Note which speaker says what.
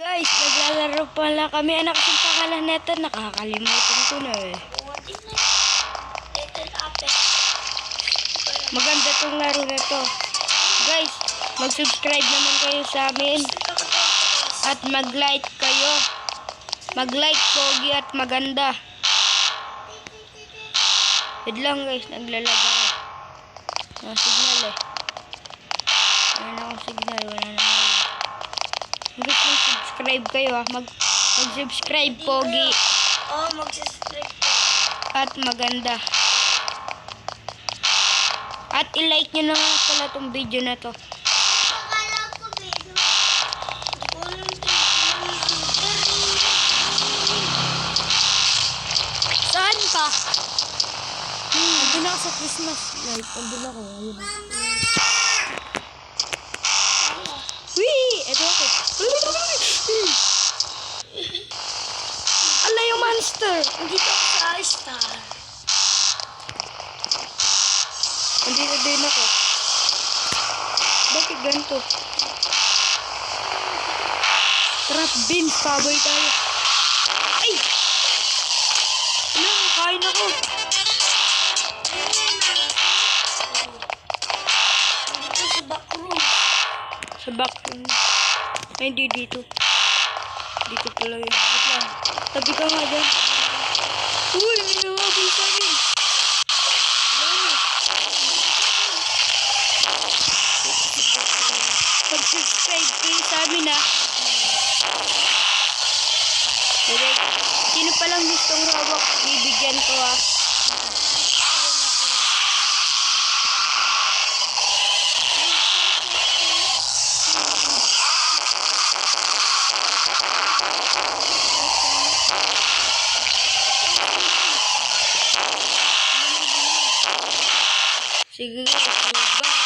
Speaker 1: Guys, naglalaro pala kami. Anak kasing pangalan neto. Nakakalimutan ko na eh. Maganda tong laro na to. Guys, mag-subscribe naman kayo sa amin. At mag-like kayo. Mag-like, pogi at maganda. Wait lang guys, naglalag ako. Signal eh. Wala na akong signal. Wala na akong. Guys, mag-subscribe kayo ha. Mag-subscribe, pogi.
Speaker 2: Mag-subscribe po.
Speaker 1: At maganda. At i-like nyo na nga pala itong video na to.
Speaker 2: Akala ko video.
Speaker 1: Saan ka? Andun ako sa Christmas light. Andun ako. Ayun. Wee! Eto ako. Ala yung monster.
Speaker 2: Dito ako sa star.
Speaker 1: Andito din ako. Bakit ganito? Trap beans. Paboy tayo. Ay! Alam, kain ako.
Speaker 2: Dito sa backroom.
Speaker 1: Sa back. Ay, hindi dito. Dito pala yun. Wait lang. Tabi ka nga dyan. Uy, may nawabay sa akin. Wala na. Pag-subscribe kayo sa amin ha. Direct. Sino palang gustong hawak? Bibigyan ko ha. Sige guys, bye.